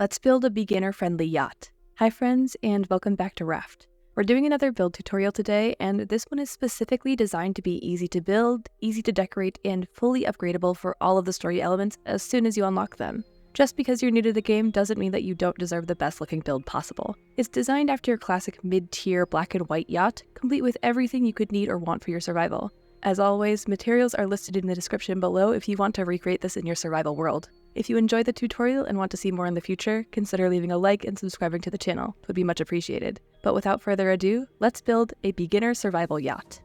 Let's build a beginner-friendly yacht. Hi friends, and welcome back to Raft. We're doing another build tutorial today, and this one is specifically designed to be easy to build, easy to decorate, and fully upgradable for all of the story elements as soon as you unlock them. Just because you're new to the game doesn't mean that you don't deserve the best looking build possible. It's designed after your classic mid-tier black and white yacht, complete with everything you could need or want for your survival. As always, materials are listed in the description below if you want to recreate this in your survival world. If you enjoyed the tutorial and want to see more in the future, consider leaving a like and subscribing to the channel. It would be much appreciated. But without further ado, let's build a beginner survival yacht.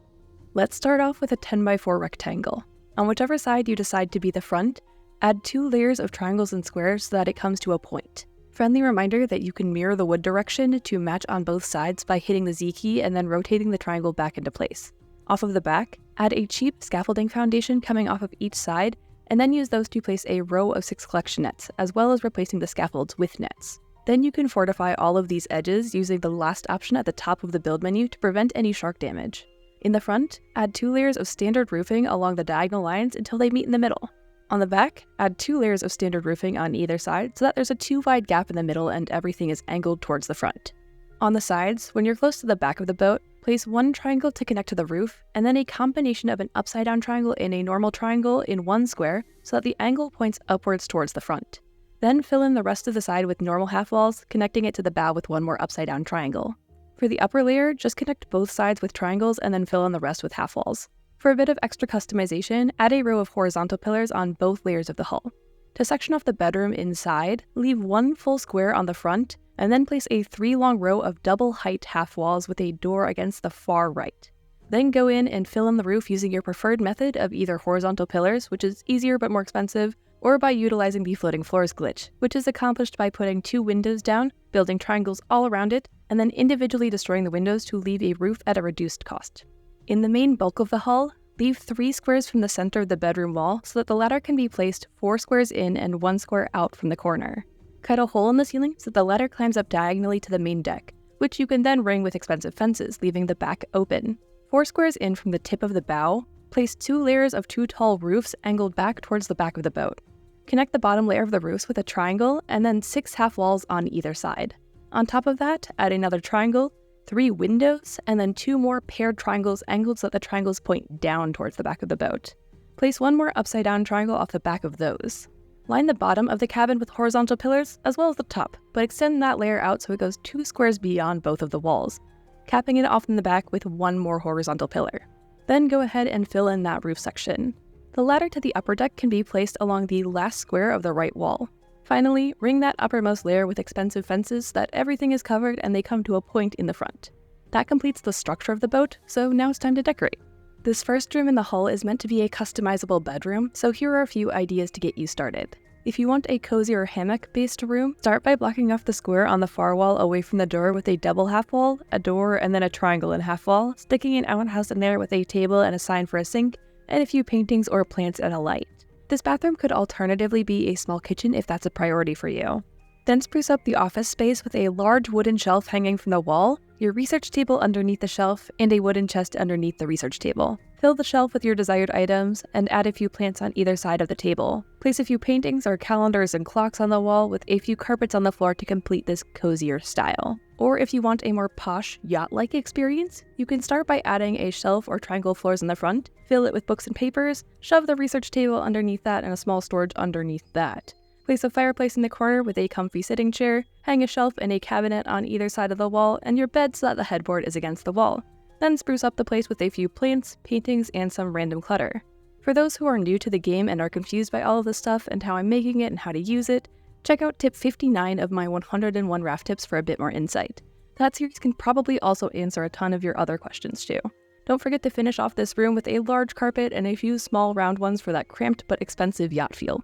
Let's start off with a 10x4 rectangle. On whichever side you decide to be the front, add 2 layers of triangles and squares so that it comes to a point. Friendly reminder that you can mirror the wood direction to match on both sides by hitting the Z key and then rotating the triangle back into place. Off of the back, add a cheap scaffolding foundation coming off of each side, and then use those to place a row of 6 collection nets, as well as replacing the scaffolds with nets. Then you can fortify all of these edges using the last option at the top of the build menu to prevent any shark damage. In the front, add 2 layers of standard roofing along the diagonal lines until they meet in the middle. On the back, add 2 layers of standard roofing on either side so that there's a 2 wide gap in the middle and everything is angled towards the front. On the sides, when you're close to the back of the boat, place 1 triangle to connect to the roof, and then a combination of an upside-down triangle and a normal triangle in 1 square so that the angle points upwards towards the front. Then fill in the rest of the side with normal half walls, connecting it to the bow with 1 more upside-down triangle. For the upper layer, just connect both sides with triangles and then fill in the rest with half walls. For a bit of extra customization, add a row of horizontal pillars on both layers of the hull. To section off the bedroom inside, leave 1 full square on the front, and then place a 3 long row of double height half walls with a door against the far right. Then go in and fill in the roof using your preferred method of either horizontal pillars, which is easier but more expensive, or by utilizing the floating floors glitch, which is accomplished by putting 2 windows down, building triangles all around it, and then individually destroying the windows to leave a roof at a reduced cost. In the main bulk of the hull, leave 3 squares from the center of the bedroom wall so that the ladder can be placed 4 squares in and 1 square out from the corner. Cut a hole in the ceiling so that the ladder climbs up diagonally to the main deck, which you can then ring with expensive fences, leaving the back open. 4 squares in from the tip of the bow, place 2 layers of 2 tall roofs angled back towards the back of the boat. Connect the bottom layer of the roofs with a triangle and then 6 half walls on either side. On top of that, add another triangle, 3 windows, and then 2 more paired triangles angled so that the triangles point down towards the back of the boat. Place 1 more upside down triangle off the back of those. Line the bottom of the cabin with horizontal pillars, as well as the top, but extend that layer out so it goes 2 squares beyond both of the walls, capping it off in the back with 1 more horizontal pillar. Then go ahead and fill in that roof section. The ladder to the upper deck can be placed along the last square of the right wall. Finally, ring that uppermost layer with expensive fences so that everything is covered and they come to a point in the front. That completes the structure of the boat, so now it's time to decorate. This first room in the hull is meant to be a customizable bedroom, so here are a few ideas to get you started. If you want a cozier hammock-based room, start by blocking off the square on the far wall away from the door with a double half wall, a door, and then a triangle and half wall, sticking an outhouse in there with a table and a sign for a sink, and a few paintings or plants and a light. This bathroom could alternatively be a small kitchen if that's a priority for you. Then spruce up the office space with a large wooden shelf hanging from the wall, your research table underneath the shelf, and a wooden chest underneath the research table. Fill the shelf with your desired items, and add a few plants on either side of the table. Place a few paintings or calendars and clocks on the wall with a few carpets on the floor to complete this cozier style. Or if you want a more posh, yacht-like experience, you can start by adding a shelf or triangle floors in the front, fill it with books and papers, shove the research table underneath that and a small storage underneath that. Place a fireplace in the corner with a comfy sitting chair, hang a shelf and a cabinet on either side of the wall, and your bed so that the headboard is against the wall. Then spruce up the place with a few plants, paintings, and some random clutter. For those who are new to the game and are confused by all of this stuff and how I'm making it and how to use it, check out tip 59 of my 101 Raft tips for a bit more insight. That series can probably also answer a ton of your other questions too. Don't forget to finish off this room with a large carpet and a few small round ones for that cramped but expensive yacht feel.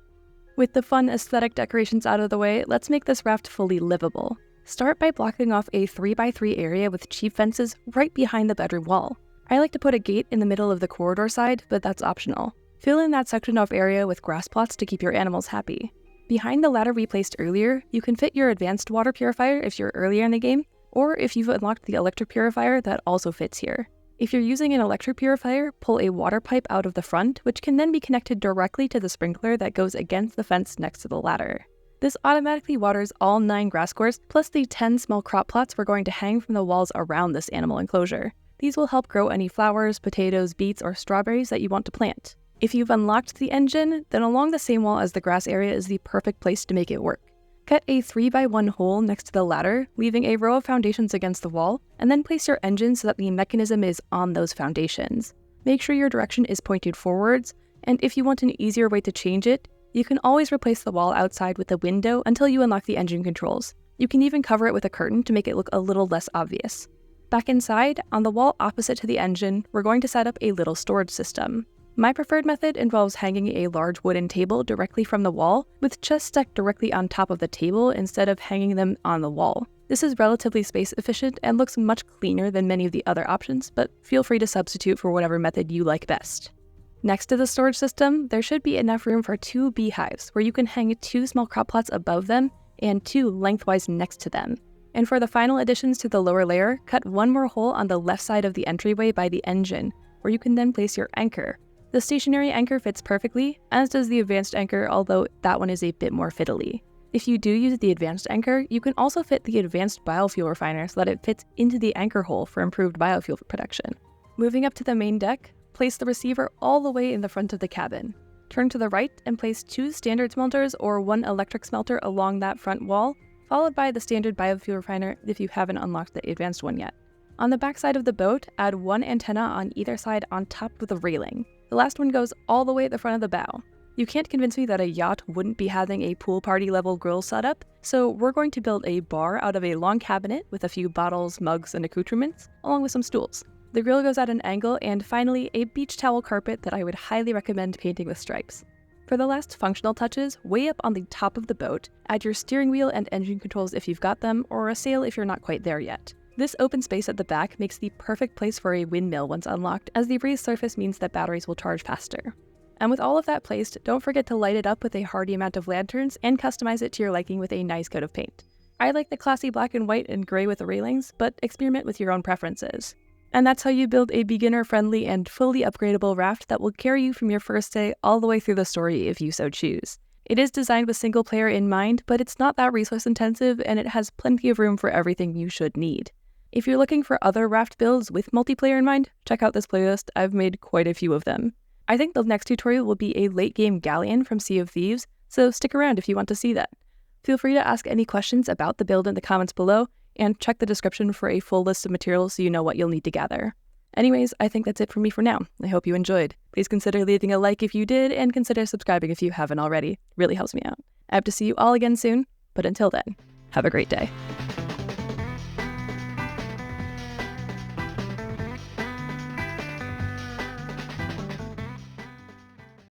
With the fun aesthetic decorations out of the way, let's make this raft fully livable. Start by blocking off a 3x3 area with cheap fences right behind the bedroom wall. I like to put a gate in the middle of the corridor side, but that's optional. Fill in that sectioned off area with grass plots to keep your animals happy. Behind the ladder we placed earlier, you can fit your advanced water purifier if you're earlier in the game, or if you've unlocked the electric purifier, that also fits here. If you're using an electric purifier, pull a water pipe out of the front, which can then be connected directly to the sprinkler that goes against the fence next to the ladder. This automatically waters all 9 grass courts, plus the 10 small crop plots we're going to hang from the walls around this animal enclosure. These will help grow any flowers, potatoes, beets, or strawberries that you want to plant. If you've unlocked the engine, then along the same wall as the grass area is the perfect place to make it work. Cut a 3x1 hole next to the ladder, leaving a row of foundations against the wall, and then place your engine so that the mechanism is on those foundations. Make sure your direction is pointed forwards, and if you want an easier way to change it, you can always replace the wall outside with a window until you unlock the engine controls. You can even cover it with a curtain to make it look a little less obvious. Back inside, on the wall opposite to the engine, we're going to set up a little storage system. My preferred method involves hanging a large wooden table directly from the wall, with chests stacked directly on top of the table instead of hanging them on the wall. This is relatively space efficient and looks much cleaner than many of the other options, but feel free to substitute for whatever method you like best. Next to the storage system, there should be enough room for 2 beehives, where you can hang 2 small crop plots above them and 2 lengthwise next to them. And for the final additions to the lower layer, cut 1 more hole on the left side of the entryway by the engine, where you can then place your anchor. The stationary anchor fits perfectly, as does the advanced anchor, although that one is a bit more fiddly. If you do use the advanced anchor, you can also fit the advanced biofuel refiner so that it fits into the anchor hole for improved biofuel production. Moving up to the main deck, place the receiver all the way in the front of the cabin. Turn to the right and place 2 standard smelters or 1 electric smelter along that front wall, followed by the standard biofuel refiner if you haven't unlocked the advanced one yet. On the back side of the boat, add 1 antenna on either side on top of the railing. The last one goes all the way at the front of the bow. You can't convince me that a yacht wouldn't be having a pool party level grill setup, so we're going to build a bar out of a long cabinet with a few bottles, mugs, and accoutrements, along with some stools. The grill goes at an angle, and finally, a beach towel carpet that I would highly recommend painting with stripes. For the last functional touches, way up on the top of the boat, add your steering wheel and engine controls if you've got them, or a sail if you're not quite there yet. This open space at the back makes the perfect place for a windmill once unlocked, as the raised surface means that batteries will charge faster. And with all of that placed, don't forget to light it up with a hearty amount of lanterns and customize it to your liking with a nice coat of paint. I like the classy black and white and gray with the railings, but experiment with your own preferences. And that's how you build a beginner-friendly and fully upgradable raft that will carry you from your first day all the way through the story if you so choose. It is designed with single player in mind, but it's not that resource intensive, and it has plenty of room for everything you should need. If you're looking for other raft builds with multiplayer in mind, check out this playlist. I've made quite a few of them. I think the next tutorial will be a late game galleon from Sea of Thieves, so stick around if you want to see that. Feel free to ask any questions about the build in the comments below, and check the description for a full list of materials so you know what you'll need to gather. Anyways, I think that's it for me for now. I hope you enjoyed. Please consider leaving a like if you did, and consider subscribing if you haven't already. Really helps me out. I hope to see you all again soon, but until then, have a great day.